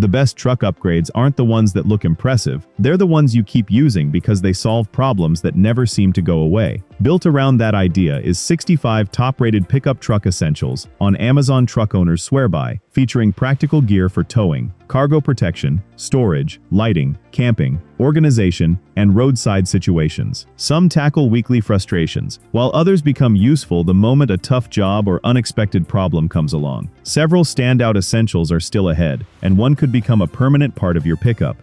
The best truck upgrades aren't the ones that look impressive, they're the ones you keep using because they solve problems that never seem to go away. Built around that idea is 65 top-rated pickup truck essentials on Amazon truck owners swear by, featuring practical gear for towing, cargo protection, storage, lighting, camping, organization, and roadside situations. Some tackle weekly frustrations, while others become useful the moment a tough job or unexpected problem comes along. Several standout essentials are still ahead, and one could become a permanent part of your pickup.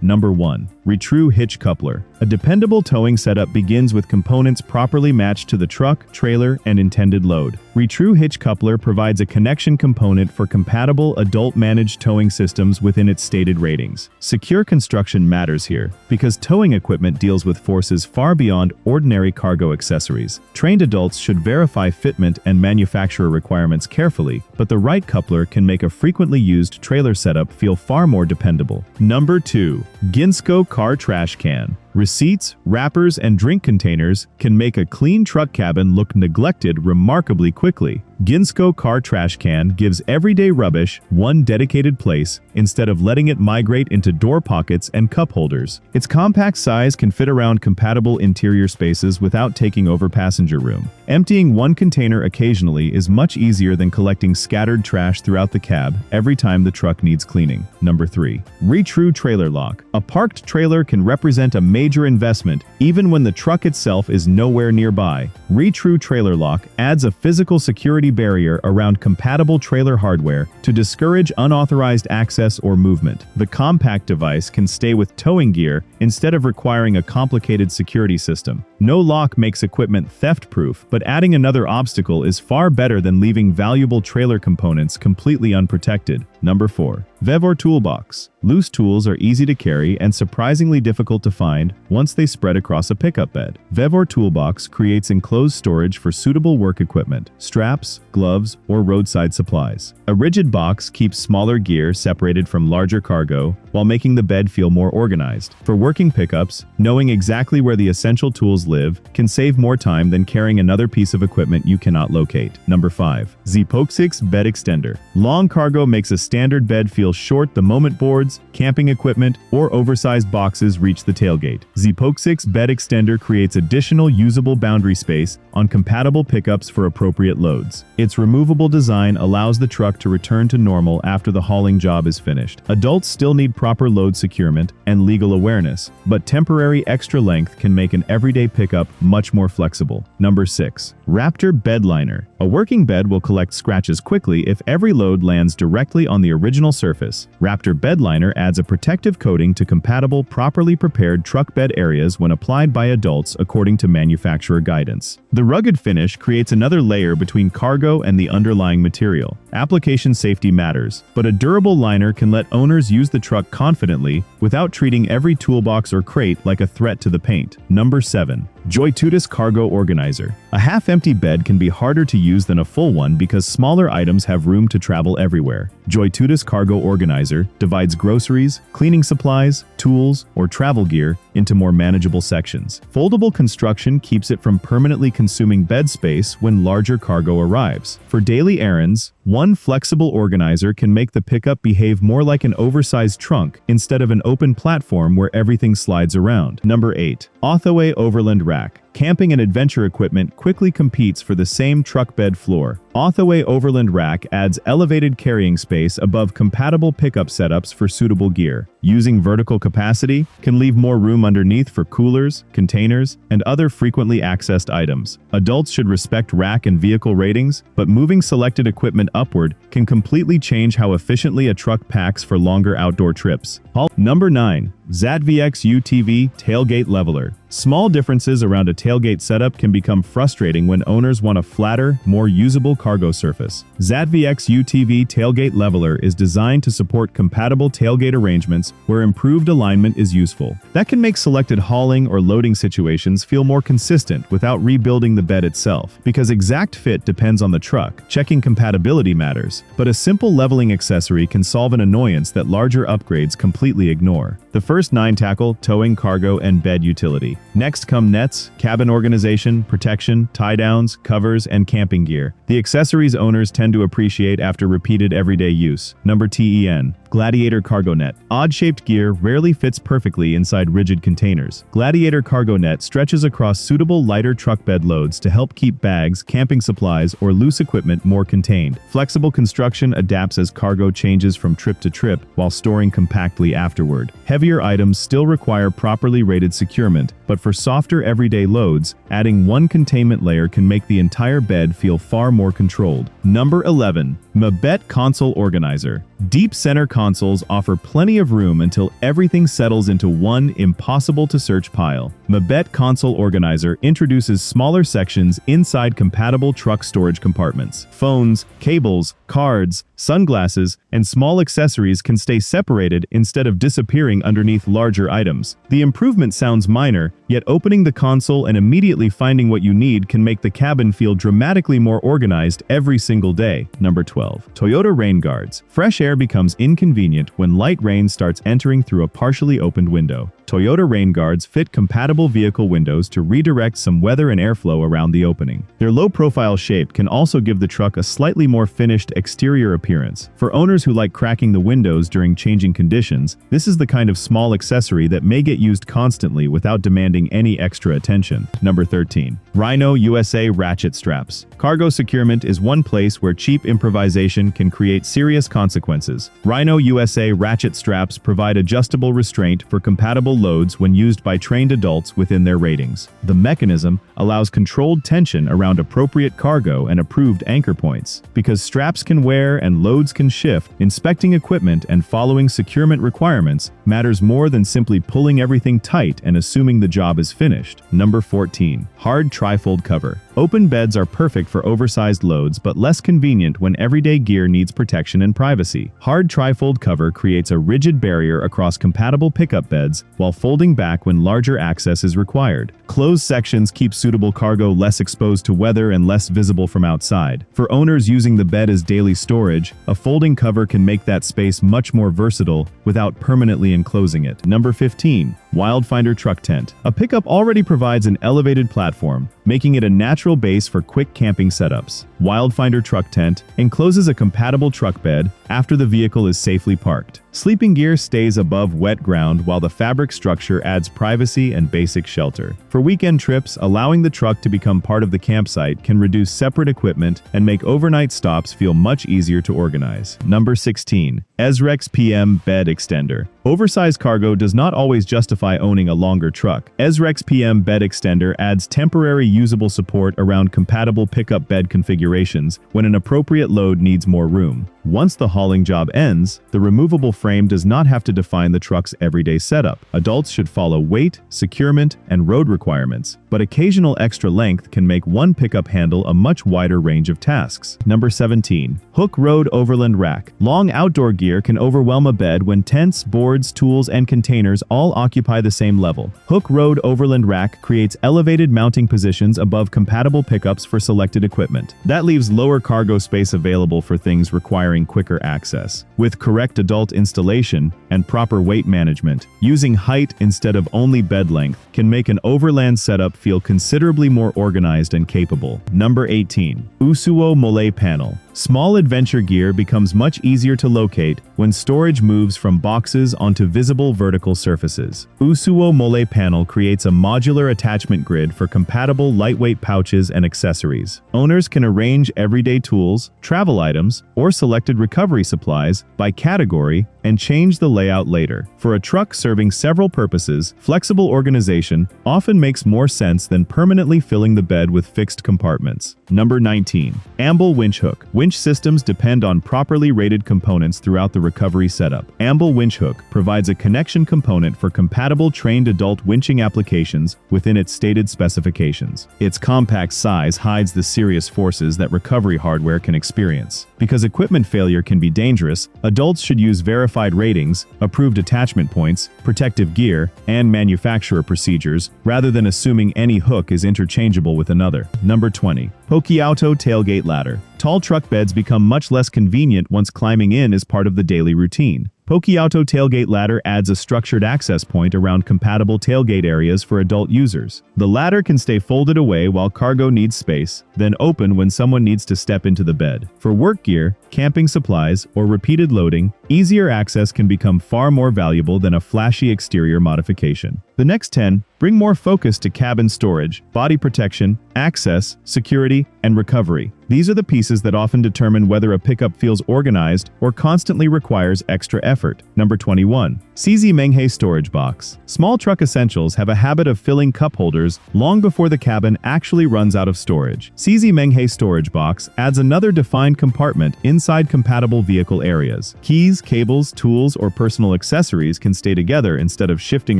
Number 1. RETRUE Hitch Coupler. A dependable towing setup begins with components properly matched to the truck, trailer, and intended load. RETRUE Hitch Coupler provides a connection component for compatible adult-managed towing systems within its stated ratings. Secure construction matters here, because towing equipment deals with forces far beyond ordinary cargo accessories. Trained adults should verify fitment and manufacturer requirements carefully, but the right coupler can make a frequently used trailer setup feel far more dependable. Number 2. Ginsco Car Trashcan. Receipts, wrappers, and drink containers can make a clean truck cabin look neglected remarkably quickly. Ginsco Car Trashcan gives everyday rubbish one dedicated place instead of letting it migrate into door pockets and cup holders. Its compact size can fit around compatible interior spaces without taking over passenger room. Emptying one container occasionally is much easier than collecting scattered trash throughout the cab every time the truck needs cleaning. Number 3. RETRUE Trailer Lock. A parked trailer can represent a major investment even when the truck itself is nowhere nearby. RETRUE Trailer Lock adds a physical security barrier around compatible trailer hardware to discourage unauthorized access or movement. The compact device can stay with towing gear instead of requiring a complicated security system. No lock makes equipment theft-proof, but adding another obstacle is far better than leaving valuable trailer components completely unprotected. Number 4. VEVOR Tool Box. Loose tools are easy to carry and surprisingly difficult to find once they spread across a pickup bed. VEVOR Tool Box creates enclosed storage for suitable work equipment, straps, gloves, or roadside supplies. A rigid box keeps smaller gear separated from larger cargo while making the bed feel more organized. For working pickups, knowing exactly where the essential tools live can save more time than carrying another piece of equipment you cannot locate. Number 5. XIPOQIX Bed Extender. Long cargo makes a standard bed feel short the moment boards, camping equipment, or oversized boxes reach the tailgate. XIPOQIX Bed Extender creates additional usable boundary space on compatible pickups for appropriate loads. Its removable design allows the truck to return to normal after the hauling job is finished. Adults still need proper load securement and legal awareness, but temporary extra length can make an everyday pickup much more flexible. Number 6. RAPTOR Bed Liner. A working bed will collect scratches quickly if every load lands directly on the original surface. RAPTOR Bed Liner adds a protective coating to compatible, properly prepared truck bed areas when applied by adults according to manufacturer guidance. The rugged finish creates another layer between cargo and the underlying material. Application safety matters, but a durable liner can let owners use the truck confidently without treating every toolbox or crate like a threat to the paint. Number 7. JOYTUTUS Cargo Organizer. A half-empty bed can be harder to use than a full one because smaller items have room to travel everywhere. JOYTUTUS Cargo Organizer divides groceries, cleaning supplies, tools, or travel gear into more manageable sections. Foldable construction keeps it from permanently consuming bed space when larger cargo arrives. For daily errands, one flexible organizer can make the pickup behave more like an oversized trunk instead of an open platform where everything slides around. Number 8. OTHOWE Overland Rack. Camping and adventure equipment quickly competes for the same truck bed floor. OTHOWE Overland Rack adds elevated carrying space above compatible pickup setups for suitable gear. Using vertical capacity can leave more room underneath for coolers, containers, and other frequently accessed items. Adults should respect rack and vehicle ratings, but moving selected equipment upward can completely change how efficiently a truck packs for longer outdoor trips. Number 9. XATVXUTV Tailgate Leveler. Small differences around a tailgate setup can become frustrating when owners want a flatter, more usable cargo surface. XATVXUTV Tailgate Leveler is designed to support compatible tailgate arrangements where improved alignment is useful. That can make selected hauling or loading situations feel more consistent without rebuilding the bed itself. Because exact fit depends on the truck, checking compatibility matters, but a simple leveling accessory can solve an annoyance that larger upgrades completely ignore. The first 9 tackle towing, cargo, and bed utility. Next come nets, cabin cabin organization, protection, tie-downs, covers, and camping gear. The accessories owners tend to appreciate after repeated everyday use. Number 10. Gladiator Cargo Net. Odd-shaped gear rarely fits perfectly inside rigid containers. Gladiator Cargo Net stretches across suitable lighter truck bed loads to help keep bags, camping supplies, or loose equipment more contained. Flexible construction adapts as cargo changes from trip to trip while storing compactly afterward. Heavier items still require properly rated securement, but for softer everyday loads, adding one containment layer can make the entire bed feel far more controlled. Number 11. Mabett Console Organizer. Deep center consoles offer plenty of room until everything settles into one impossible-to-search pile. Mabett Console Organizer introduces smaller sections inside compatible truck storage compartments. Phones, cables, cards, sunglasses, and small accessories can stay separated instead of disappearing underneath larger items. The improvement sounds minor, yet opening the console and immediately finding what you need can make the cabin feel dramatically more organized every single day. Number 12. Toyota Rain Guards. Fresh air becomes inconvenient when light rain starts entering through a partially opened window. Toyota Rain Guards fit compatible vehicle windows to redirect some weather and airflow around the opening. Their low-profile shape can also give the truck a slightly more finished exterior appearance. For owners who like cracking the windows during changing conditions, this is the kind of small accessory that may get used constantly without demanding any extra attention. Number 13. Rhino USA Ratchet Straps. Cargo securement is one place where cheap improvisation can create serious consequences. Rhino USA Ratchet Straps provide adjustable restraint for compatible loads when used by trained adults within their ratings. The mechanism allows controlled tension around appropriate cargo and approved anchor points. Because straps can wear and loads can shift, inspecting equipment and following securement requirements matters more than simply pulling everything tight and assuming the job is finished. Number 14. Hard trifold cover. Open beds are perfect for oversized loads but less convenient when everyday gear needs protection and privacy. Hard trifold cover creates a rigid barrier across compatible pickup beds while folding back when larger access is required. Closed sections keep suitable cargo less exposed to weather and less visible from outside. For owners using the bed as daily storage, a folding cover can make that space much more versatile without permanently enclosing it. Number 15. WildFinder Truck Tent. A pickup already provides an elevated platform, making it a natural base for quick camping setups. WildFinder Truck Tent encloses a compatible truck bed after the vehicle is safely parked. Sleeping gear stays above wet ground while the fabric structure adds privacy and basic shelter. For weekend trips, allowing the truck to become part of the campsite can reduce separate equipment and make overnight stops feel much easier to organize. Number 16. EZREXPM Bed Extender. Oversized cargo does not always justify owning a longer truck. EZREXPM Bed Extender adds temporary usable support around compatible pickup bed configurations when an appropriate load needs more room. Once the hauling job ends, the removable frame does not have to define the truck's everyday setup. Adults should follow weight, securement, and road requirements, but occasional extra length can make one pickup handle a much wider range of tasks. Number 17. Hooke Road Overland Rack. Long outdoor gear can overwhelm a bed when tents, boards, tools, and containers all occupy the same level. Hooke Road Overland Rack creates elevated mounting positions above compatible pickups for selected equipment. That leaves lower cargo space available for things requiring quicker access. With correct adult installation and proper weight management, using height instead of only bed length can make an overland setup feel considerably more organized and capable. Number 18. OUSUWO Molle Panel. Small adventure gear becomes much easier to locate when storage moves from boxes onto visible vertical surfaces. OUSUWO Molle Panel creates a modular attachment grid for compatible lightweight pouches and accessories. Owners can arrange everyday tools, travel items, or selected recovery supplies by category and change the layout later. For a truck serving several purposes, flexible organization often makes more sense than permanently filling the bed with fixed compartments. Number 19. AMBULL Winch Hook. Winch systems depend on properly rated components throughout the recovery setup. AMBULL Winch Hook provides a connection component for compatible trained adult winching applications within its stated specifications. Its compact size hides the serious forces that recovery hardware can experience. Because equipment failure can be dangerous, adults should use verified ratings, approved attachment points, protective gear, and manufacturer procedures, rather than assuming any hook is interchangeable with another. Number 20. POKIAUTO Tailgate Ladder. Tall truck beds become much less convenient once climbing in is part of the daily routine. POKIAUTO Tailgate Ladder adds a structured access point around compatible tailgate areas for adult users. The ladder can stay folded away while cargo needs space, then open when someone needs to step into the bed. For work gear, camping supplies, or repeated loading, easier access can become far more valuable than a flashy exterior modification. The next 10 bring more focus to cabin storage, body protection, access, security, and recovery. These are the pieces that often determine whether a pickup feels organized or constantly requires extra effort. Number 21. CZmenghe Storage Box. Small truck essentials have a habit of filling cup holders long before the cabin actually runs out of storage. CZmenghe Storage Box adds another defined compartment inside compatible vehicle areas. Keys, cables, tools, or personal accessories can stay together instead of shifting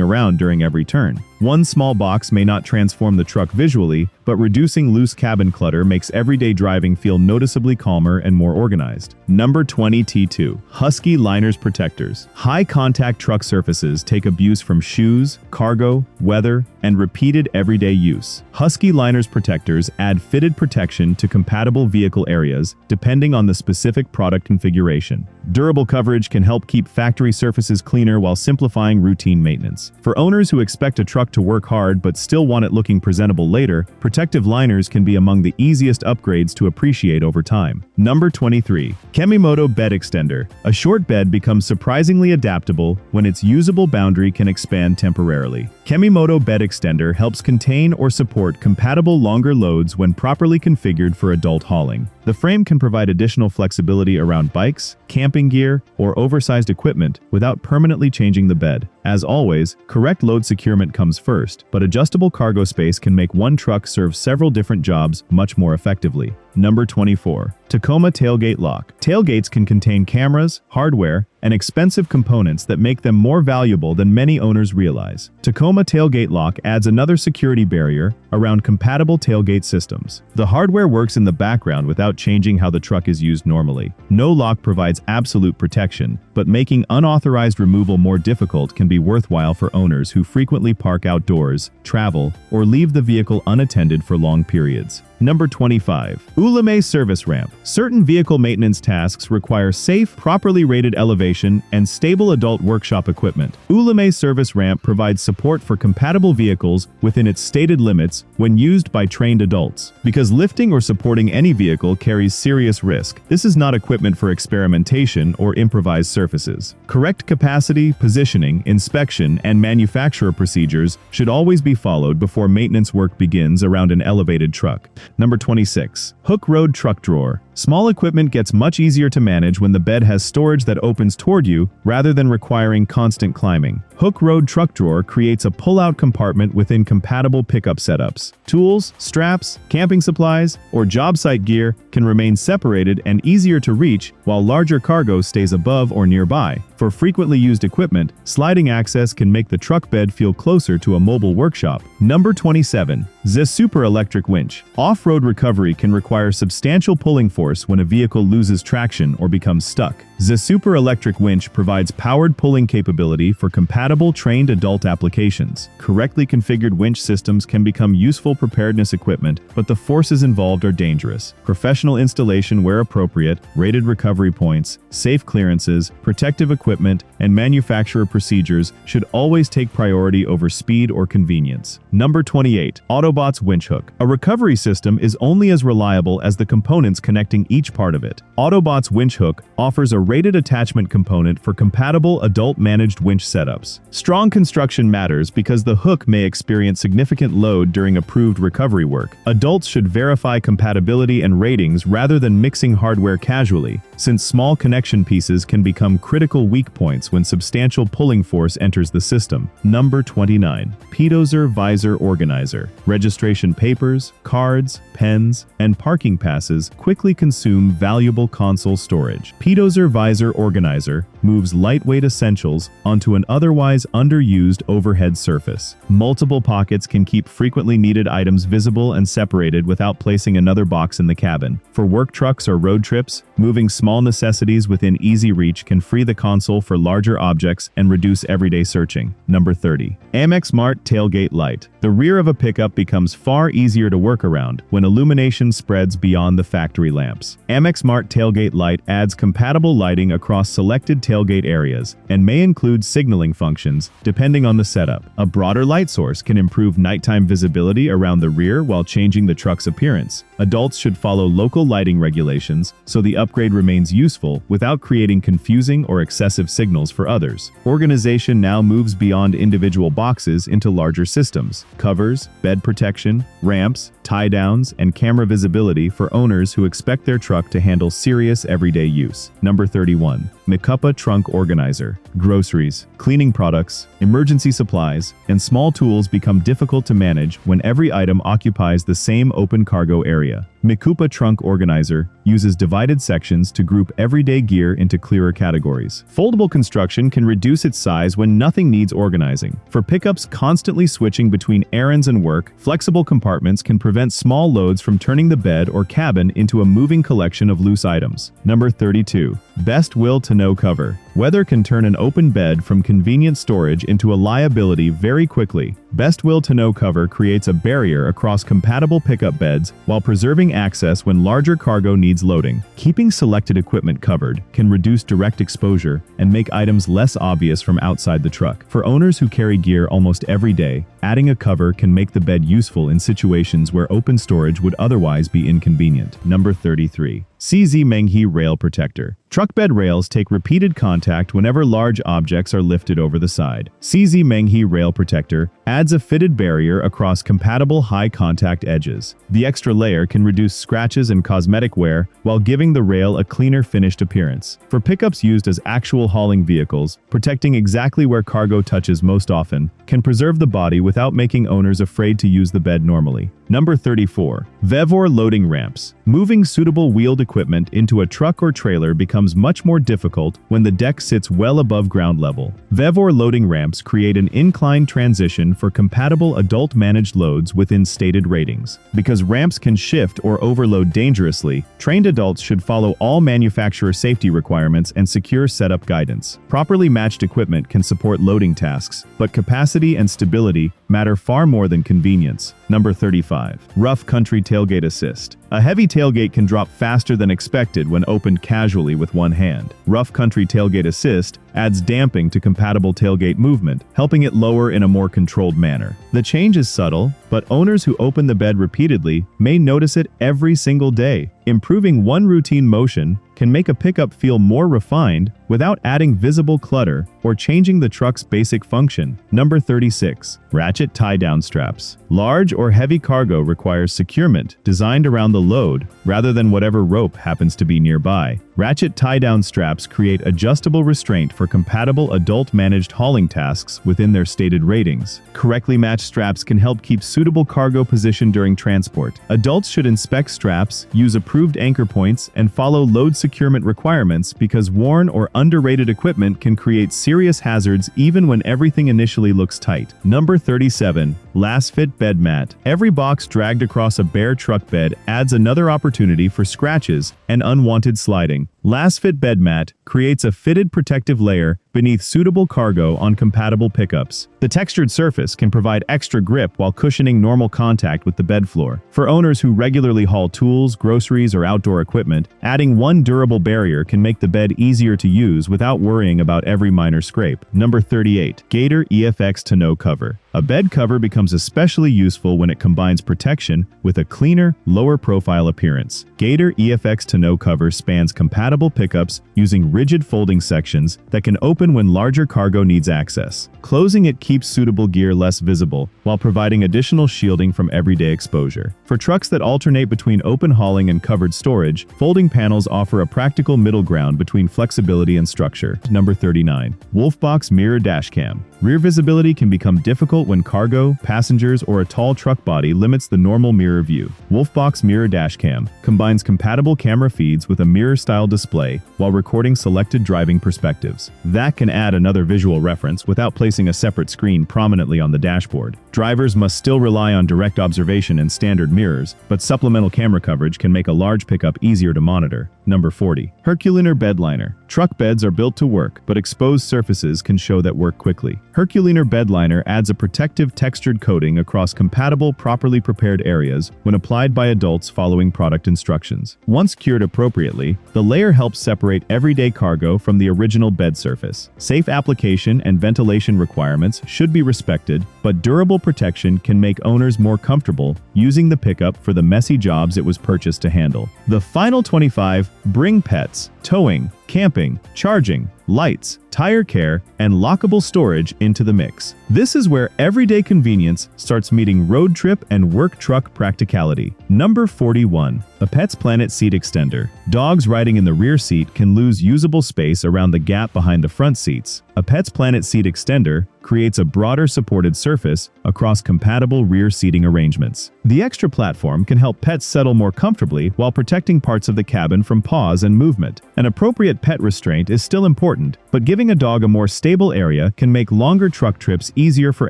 around during every turn. One small box may not transform the truck visually, but reducing loose cabin clutter makes everyday driving feel noticeably calmer and more organized. Number 20. T2. Husky Liners Protectors. High-contact truck surfaces take abuse from shoes, cargo, weather, and repeated everyday use. Husky Liners Protectors add fitted protection to compatible vehicle areas, depending on the specific product configuration. Durable coverage can help keep factory surfaces cleaner while simplifying routine maintenance. For owners who expect a truck to work hard but still want it looking presentable later, protective liners can be among the easiest upgrades to appreciate over time. Number 23. KEMIMOTO Bed Extender. A short bed becomes surprisingly adaptable when its usable boundary can expand temporarily. KEMIMOTO Bed Extender helps contain or support compatible longer loads when properly configured for adult hauling. The frame can provide additional flexibility around bikes, camping gear, or oversized equipment without permanently changing the bed. As always, correct load securement comes first, but adjustable cargo space can make one truck serve several different jobs much more effectively. Number 24. Tacoma Tailgate Lock. Tailgates can contain cameras, hardware, and expensive components that make them more valuable than many owners realize. Tacoma Tailgate Lock adds another security barrier around compatible tailgate systems. The hardware works in the background without changing how the truck is used normally. No lock provides absolute protection, but making unauthorized removal more difficult can be worthwhile for owners who frequently park outdoors, travel, or leave the vehicle unattended for long periods. Number 25. OULEME Service Ramp. Certain vehicle maintenance tasks require safe, properly rated elevation and stable adult workshop equipment. OULEME Service Ramp provides support for compatible vehicles within its stated limits when used by trained adults. Because lifting or supporting any vehicle carries serious risk, this is not equipment for experimentation or improvised surfaces. Correct capacity, positioning, inspection, and manufacturer procedures should always be followed before maintenance work begins around an elevated truck. Number 26. Hooke Road Truck Drawer. Small equipment gets much easier to manage when the bed has storage that opens toward you rather than requiring constant climbing. Hooke Road Truck Drawer creates a pull-out compartment within compatible pickup setups. Tools, straps, camping supplies, or job site gear can remain separated and easier to reach, while larger cargo stays above or nearby. For frequently used equipment, sliding access can make the truck bed feel closer to a mobile workshop. Number 27. ZESUPER Electric Winch. Off-road recovery can require substantial pulling force when a vehicle loses traction or becomes stuck. ZESUPER Electric Winch provides powered pulling capability for compatible trained adult applications. Correctly configured winch systems can become useful preparedness equipment, but the forces involved are dangerous. Professional installation where appropriate, rated recovery points, safe clearances, protective equipment, and manufacturer procedures should always take priority over speed or convenience. Number 28. AUTOBOTS Winch Hook. A recovery system is only as reliable as the components connecting each part of it. AUTOBOTS Winch Hook offers a rated attachment component for compatible adult-managed winch setups. Strong construction matters because the hook may experience significant load during approved recovery work. Adults should verify compatibility and ratings rather than mixing hardware casually, since small connection pieces can become critical weak points when substantial pulling force enters the system. Number 29. Pitozer Visor Organizer. Registration papers, cards, pens, and parking passes quickly consume valuable console storage. Pitozer Visor Organizer moves lightweight essentials onto an otherwise underused overhead surface. Multiple pockets can keep frequently needed items visible and separated without placing another box in the cabin. For work trucks or road trips, moving small necessities within easy reach can free the console for larger objects and reduce everyday searching. Number 30. AMX Smart Tailgate Light. The rear of a pickup becomes far easier to work around when illumination spreads beyond the factory lamps. AMX Smart Tailgate Light adds compatible lighting across selected tailgate areas and may include signaling functions, depending on the setup. A broader light source can improve nighttime visibility around the rear while changing the truck's appearance. Adults should follow local lighting regulations so the upgrade remains useful without creating confusing or excessive signals for others. Organization now moves beyond individual boxes into larger systems. Covers, bed protection, ramps, tie-downs, and camera visibility for owners who expect their truck to handle serious everyday use. Number 31. MICUPA Trunk Organizer. Groceries, cleaning products, emergency supplies, and small tools become difficult to manage when every item occupies the same open cargo area. MICUPA Trunk Organizer uses divided sections to group everyday gear into clearer categories. Foldable construction can reduce its size when nothing needs organizing. For pickups constantly switching between errands and work, flexible compartments can prevent small loads from turning the bed or cabin into a moving collection of loose items. Number 32. Best Will to Know Cover. Weather can turn an open bed from convenient storage into a liability very quickly. Best Will to Know Cover creates a barrier across compatible pickup beds while preserving access when larger cargo needs loading. Keeping selected equipment covered can reduce direct exposure and make items less obvious from outside the truck. For owners who carry gear almost every day, adding a cover can make the bed useful in situations where open storage would otherwise be inconvenient. Number 33. CZmenghe Rail Protector. Truck bed rails take repeated contact whenever large objects are lifted over the side. CZmenghe Rail Protector adds a fitted barrier across compatible high-contact edges. The extra layer can reduce scratches and cosmetic wear while giving the rail a cleaner finished appearance. For pickups used as actual hauling vehicles, protecting exactly where cargo touches most often can preserve the body without making owners afraid to use the bed normally. Number 34. VEVOR Loading Ramps. Moving suitable wheeled equipment into a truck or trailer becomes much more difficult when the deck sits well above ground level. VEVOR loading ramps create an inclined transition for compatible adult-managed loads within stated ratings. Because ramps can shift or overload dangerously, trained adults should follow all manufacturer safety requirements and secure setup guidance. Properly matched equipment can support loading tasks, but capacity and stability matter far more than convenience. Number 35. Rough Country Tailgate Assist. A heavy tailgate can drop faster than expected when opened casually with one hand. Rough Country Tailgate Assist adds damping to compatible tailgate movement, helping it lower in a more controlled manner. The change is subtle, but owners who open the bed repeatedly may notice it every single day. Improving one routine motion can make a pickup feel more refined without adding visible clutter or changing the truck's basic function. Number 36. Ratchet Tie-Down Straps. Large or heavy cargo requires securement designed around the load rather than whatever rope happens to be nearby. Ratchet tie-down straps create adjustable restraint for compatible adult-managed hauling tasks within their stated ratings. Correctly matched straps can help keep suitable cargo position during transport. Adults should inspect straps, use approved anchor points, and follow load securement requirements because worn or underrated equipment can create serious hazards even when everything initially looks tight. Number 37. Last-Fit Bed Mat. Every box dragged across a bare truck bed adds another opportunity for scratches and unwanted sliding. Last-Fit Bed Mat creates a fitted protective layer beneath suitable cargo on compatible pickups. The textured surface can provide extra grip while cushioning normal contact with the bed floor. For owners who regularly haul tools, groceries, or outdoor equipment, adding one durable barrier can make the bed easier to use without worrying about every minor scrape. Number 38. Gator EFX Tonneau Cover. A bed cover becomes especially useful when it combines protection with a cleaner, lower-profile appearance. Gator EFX Tonneau Cover spans compatible pickups using rigid folding sections that can open when larger cargo needs access. Closing it keeps suitable gear less visible, while providing additional shielding from everyday exposure. For trucks that alternate between open hauling and covered storage, folding panels offer a practical middle ground between flexibility and structure. Number 39. Wolfbox Mirror Dashcam. Rear visibility can become difficult when cargo, passengers, or a tall truck body limits the normal mirror view. Wolfbox Mirror Dashcam combines compatible camera feeds with a mirror-style display while recording selected driving perspectives. That can add another visual reference without placing a separate screen prominently on the dashboard. Drivers must still rely on direct observation and standard mirrors, but supplemental camera coverage can make a large pickup easier to monitor. Number 40. Herculiner Bed Liner. Truck beds are built to work, but exposed surfaces can show that work quickly. Herculiner Bed Liner adds a protective textured coating across compatible, properly prepared areas when applied by adults following product instructions. Once cured appropriately, the layer helps separate everyday cargo from the original bed surface. Safe application and ventilation requirements should be respected, but durable protection can make owners more comfortable using the pickup for the messy jobs it was purchased to handle. The final 25 bring pets, towing, camping, charging, lights, tire care, and lockable storage into the mix. This is where everyday convenience starts meeting road trip and work truck practicality. Number 41. A Pet's Planet Seat Extender. Dogs riding in the rear seat can lose usable space around the gap behind the front seats. A Pet's Planet Seat Extender creates a broader supported surface across compatible rear seating arrangements. The extra platform can help pets settle more comfortably while protecting parts of the cabin from paws and movement. An appropriate pet restraint is still important, but giving a dog a more stable area can make longer truck trips easier for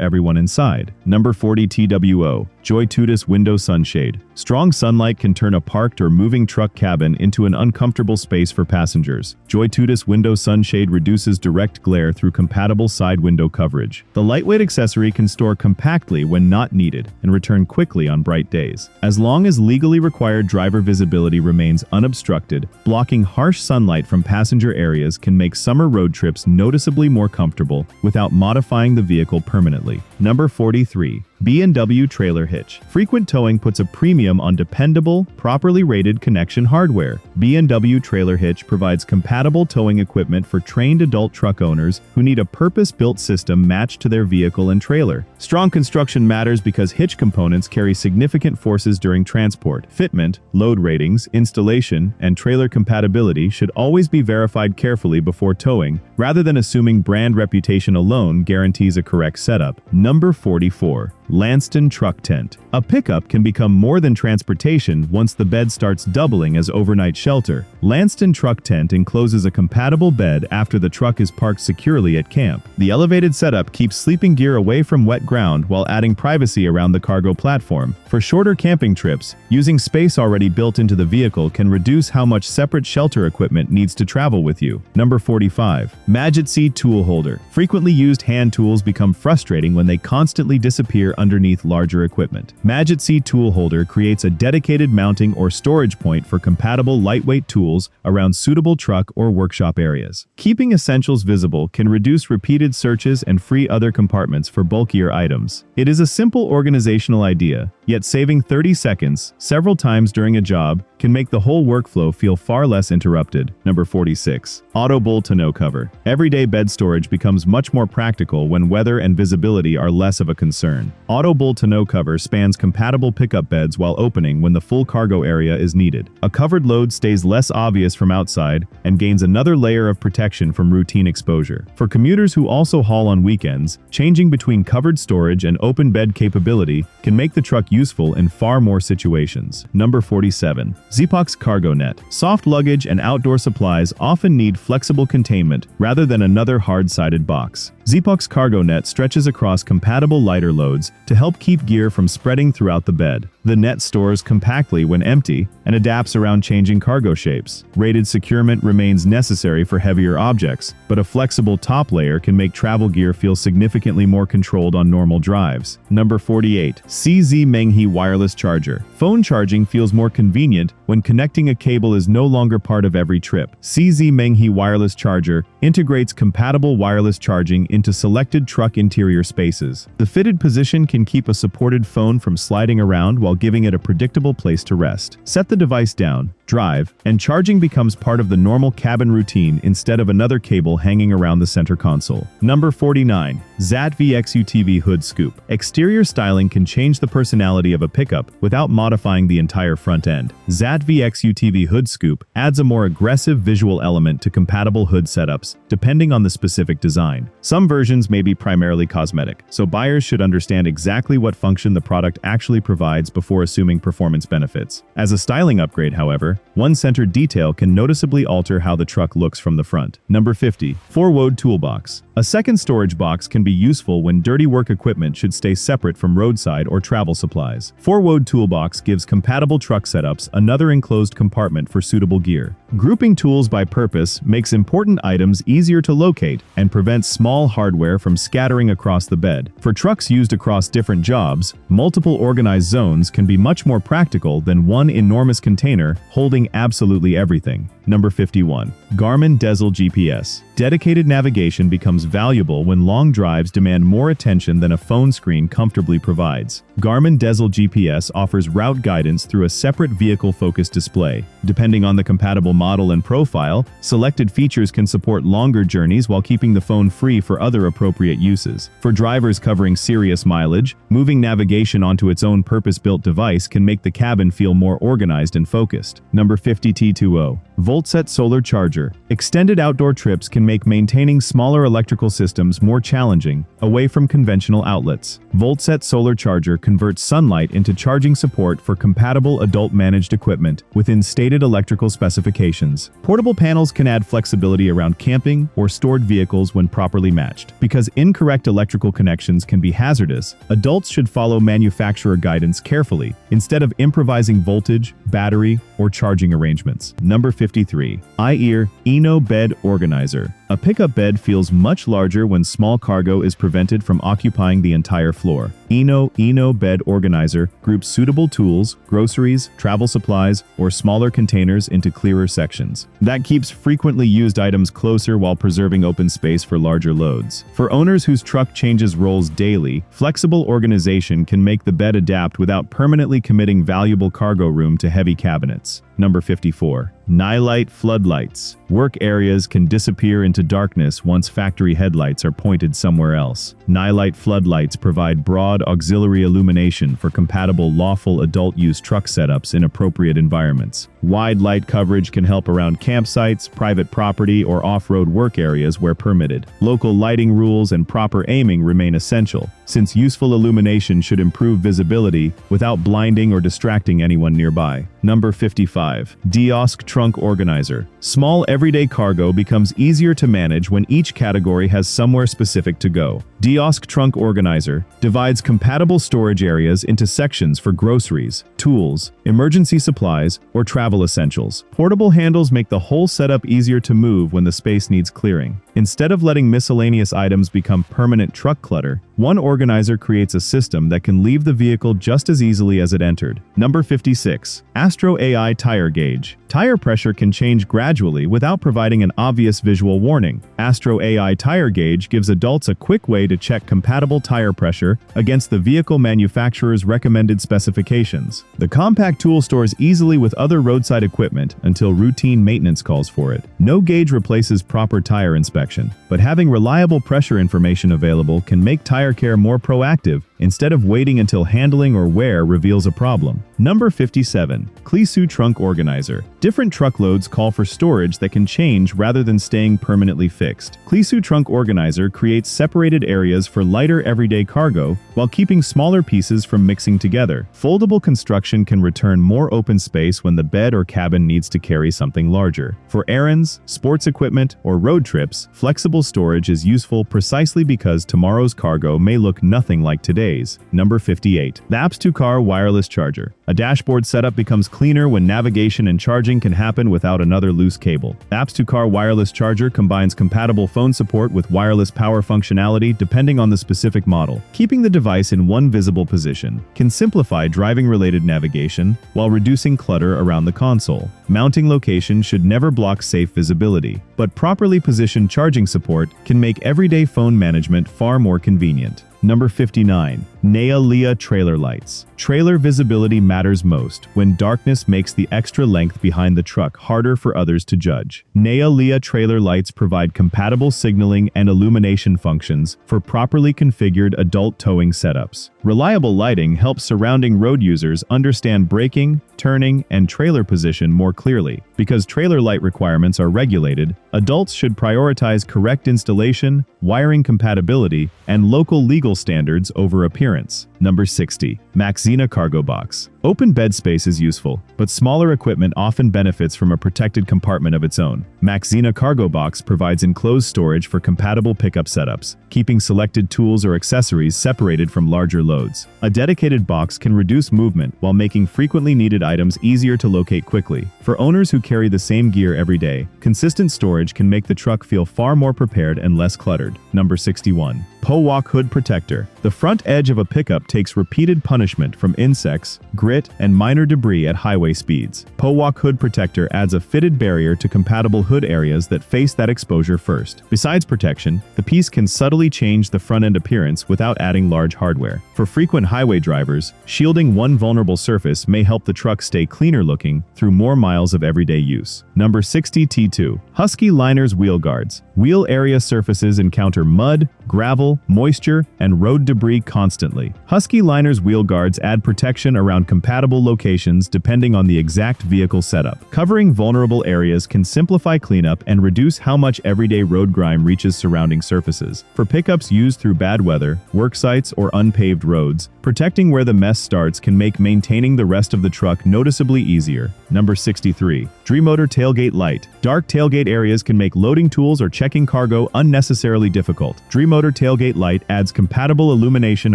everyone inside. Number 40. TWO. JOYTUTUS Window Sunshade. Strong sunlight can turn a parked or moving truck cabin into an uncomfortable space for passengers. JOYTUTUS Window Sunshade reduces direct glare through compatible side window coverage. The lightweight accessory can store compactly when not needed and return quickly on bright days. As long as legally required driver visibility remains unobstructed, blocking harsh sunlight from passenger areas can make summer road trips noticeably more comfortable without modifying the vehicle permanently. Number 43. B&W Trailer Hitch. Frequent towing puts a premium on dependable, properly rated connection hardware. B&W Trailer Hitch provides compatible towing equipment for trained adult truck owners who need a purpose-built system matched to their vehicle and trailer. Strong construction matters because hitch components carry significant forces during transport. Fitment, load ratings, installation, and trailer compatibility should always be verified carefully before towing, rather than assuming brand reputation alone guarantees a correct setup. Number 44. Lanston Truck Tent. A pickup can become more than transportation once the bed starts doubling as overnight shelter. Lanston Truck Tent encloses a compatible bed after the truck is parked securely at camp. The elevated setup keeps sleeping gear away from wet ground while adding privacy around the cargo platform. For shorter camping trips, using space already built into the vehicle can reduce how much separate shelter equipment needs to travel with you. Number 45. Mabett Tool Holder. Frequently used hand tools become frustrating when they constantly disappear underneath larger equipment. Mabett Tool Holder creates a dedicated mounting or storage point for compatible lightweight tools around suitable truck or workshop areas. Keeping essentials visible can reduce repeated searches and free other compartments for bulkier items. It is a simple organizational idea, yet saving 30 seconds several times during a job can make the whole workflow feel far less interrupted. Number 46. AUTOBOTS tonneau cover. Everyday bed storage becomes much more practical when weather and visibility are less of a concern. AUTOBOTS tonneau cover spans compatible pickup beds while opening when the full cargo area is needed. A covered load stays less obvious from outside and gains another layer of protection from routine exposure. For commuters who also haul on weekends, changing between covered storage and open bed capability can make the truck useful in far more situations. Number 47. XIPOQIX Cargo Net. Soft luggage and outdoor supplies often need flexible containment rather than another hard-sided box. XIPOQIX Cargo Net stretches across compatible lighter loads to help keep gear from spreading throughout the bed. The net stores compactly when empty and adapts around changing cargo shapes. Rated securement remains necessary for heavier objects, but a flexible top layer can make travel gear feel significantly more controlled on normal drives. Number 48. CZmenghe Wireless Charger. Phone charging feels more convenient when connecting a cable is no longer part of every trip. CZmenghe Wireless Charger integrates compatible wireless charging into selected truck interior spaces. The fitted position can keep a supported phone from sliding around while giving it a predictable place to rest. Set the device down, drive, and charging becomes part of the normal cabin routine instead of another cable hanging around the center console. Number 49. XATVXUTV Hood Scoop. Exterior styling can change the personality of a pickup without modifying the entire front end. XATVXUTV Hood Scoop adds a more aggressive visual element to compatible hood setups, depending on the specific design. Some versions may be primarily cosmetic, so buyers should understand exactly what function the product actually provides before assuming performance benefits. As a styling upgrade, however, one centered detail can noticeably alter how the truck looks from the front. Number 50. VEVOR Tool Box. A second storage box can be useful when dirty work equipment should stay separate from roadside or travel supplies. VEVOR Tool Box gives compatible truck setups another enclosed compartment for suitable gear. Grouping tools by purpose makes important items easier to locate and prevents small hardware from scattering across the bed. For trucks used across different jobs, multiple organized zones can be much more practical than one enormous container holding absolutely everything. Number 51. Garmin Diesel GPS. Dedicated navigation becomes valuable when long drives demand more attention than a phone screen comfortably provides. Garmin Diesel GPS offers route guidance through a separate vehicle-focused display. Depending on the compatible model and profile, selected features can support longer journeys while keeping the phone free for other appropriate uses. For drivers covering serious mileage, moving navigation onto its own purpose-built device can make the cabin feel more organized and focused. Number 50. T20. VoltSet Solar Charger. Extended outdoor trips can make maintaining smaller electrical systems more challenging, away from conventional outlets. VoltSet Solar Charger converts sunlight into charging support for compatible adult-managed equipment within stated electrical specifications. Portable panels can add flexibility around camping or stored vehicles when properly matched. Because incorrect electrical connections can be hazardous, adults should follow manufacturer guidance carefully, instead of improvising voltage, battery, or charging arrangements. Number 53. iEZREXPM Bed Organizer. A pickup bed feels much larger when small cargo is prevented from occupying the entire floor. iEZREXPM Bed Organizer groups suitable tools, groceries, travel supplies, or smaller containers into clearer sections. That keeps frequently used items closer while preserving open space for larger loads. For owners whose truck changes roles daily, flexible organization can make the bed adapt without permanently committing valuable cargo room to heavy cabinets. Number 54. Nightlight floodlights. Work areas can disappear into darkness once factory headlights are pointed somewhere else. Nightlight floodlights provide broad auxiliary illumination for compatible lawful adult-use truck setups in appropriate environments. Wide light coverage can help around campsites, private property, or off-road work areas where permitted. Local lighting rules and proper aiming remain essential, since useful illumination should improve visibility without blinding or distracting anyone nearby. Number 55. Kiosk Trunk Organizer. Small everyday cargo becomes easier to manage when each category has somewhere specific to go. Kiosk Trunk Organizer divides compatible storage areas into sections for groceries, tools, emergency supplies, or travel essentials. Portable handles make the whole setup easier to move when the space needs clearing. Instead of letting miscellaneous items become permanent truck clutter, one organizer creates a system that can leave the vehicle just as easily as it entered. Number 56. Astro AI Tire Gauge. Tire pressure can change gradually without providing an obvious visual warning. Astro AI Tire Gauge gives adults a quick way to check compatible tire pressure against the vehicle manufacturer's recommended specifications. The compact tool stores easily with other roadside equipment until routine maintenance calls for it. No gauge replaces proper tire inspection, but having reliable pressure information available can make tire care more proactive instead of waiting until handling or wear reveals a problem. Number 57. KEMIMOTO Trunk Organizer. Different truckloads call for storage that can change rather than staying permanently fixed. KEMIMOTO Trunk Organizer creates separated areas for lighter everyday cargo while keeping smaller pieces from mixing together. Foldable construction can return more open space when the bed or cabin needs to carry something larger. For errands, sports equipment, or road trips, flexible storage is useful precisely because tomorrow's cargo may look nothing like today's. Number 58. The APS2CAR Wireless Charger. A dashboard setup becomes cleaner when navigation and charging can happen without another loose cable. The APS2CAR Wireless Charger combines compatible phone support with wireless power functionality depending on the specific model. Keeping the device in one visible position can simplify driving-related navigation while reducing clutter around the console. Mounting location should never block safe visibility, but properly positioned charging support can make everyday phone management far more convenient. Number 59. NEA Trailer Lights. Trailer visibility matters most when darkness makes the extra length behind the truck harder for others to judge. NEA trailer lights provide compatible signaling and illumination functions for properly configured adult towing setups. Reliable lighting helps surrounding road users understand braking, turning, and trailer position more clearly. Because trailer light requirements are regulated, adults should prioritize correct installation, wiring compatibility, and local legal standards over appearance. Number 60. Maxxina Cargo Box. Open bed space is useful, but smaller equipment often benefits from a protected compartment of its own. Ginsco Cargo Box provides enclosed storage for compatible pickup setups, keeping selected tools or accessories separated from larger loads. A dedicated box can reduce movement while making frequently needed items easier to locate quickly. For owners who carry the same gear every day, consistent storage can make the truck feel far more prepared and less cluttered. Number 61. POWOK Hood Protector. The front edge of a pickup takes repeated punishment from insects, grit, and minor debris at highway speeds. POWOK Hood Protector adds a fitted barrier to compatible hood areas that face that exposure first. Besides protection, the piece can subtly change the front-end appearance without adding large hardware. For frequent highway drivers, shielding one vulnerable surface may help the truck stay cleaner looking through more miles of everyday use. Number 60. T2. Husky Liners Wheel Guards. Wheel area surfaces encounter mud, gravel, moisture, and road debris constantly. Husky Liners wheel guards add protection around compatible locations depending on the exact vehicle setup. Covering vulnerable areas can simplify cleanup and reduce how much everyday road grime reaches surrounding surfaces. For pickups used through bad weather, work sites, or unpaved roads, protecting where the mess starts can make maintaining the rest of the truck noticeably easier. Number 63. DreamMotor Tailgate Light. Dark tailgate areas can make loading tools or checking cargo unnecessarily difficult. DreamMotor Tailgate Light adds compatible illumination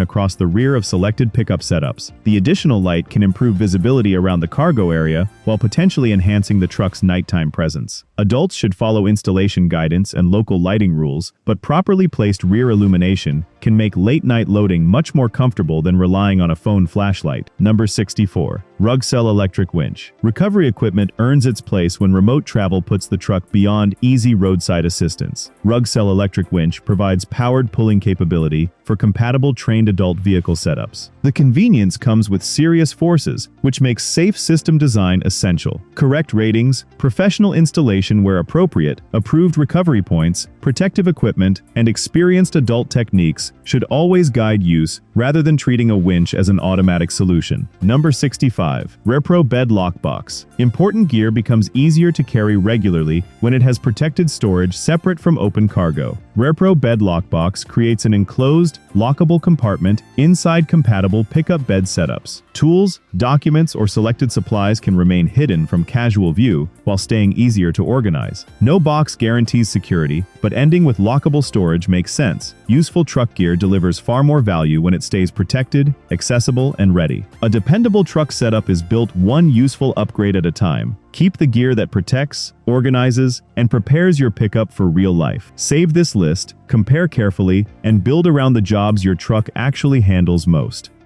across the rear of selected pickup setups. The additional light can improve visibility around the cargo area while potentially enhancing the truck's nighttime presence. Adults should follow installation guidance and local lighting rules, but properly placed rear illumination can make late-night loading much more comfortable than relying on a phone flashlight. Number 64. RugCell Electric Winch. Recovery equipment earns its place when remote travel puts the truck beyond easy roadside assistance. RugCell Electric Winch provides powered pulling capability for compatible trained adult vehicle setups. The convenience comes with serious forces, which makes safe system design essential. Correct ratings, professional installation where appropriate, approved recovery points, protective equipment, and experienced adult techniques should always guide use rather than treating a winch as an automatic solution. Number 65. RAPTOR Bed Lock Box. Important gear becomes easier to carry regularly when it has protected storage separate from open cargo. RAPTOR Bed Lock Box creates an enclosed, lockable compartment inside compatible pickup bed setups. Tools, documents, or selected supplies can remain hidden from casual view while staying easier to organize. No box guarantees security, but ending with lockable storage makes sense. Useful truck gear delivers far more value when it stays protected, accessible, and ready. A dependable truck setup is built one useful upgrade at a time. Keep the gear that protects, organizes, and prepares your pickup for real life. Save this list, compare carefully, and build around the jobs your truck actually handles most.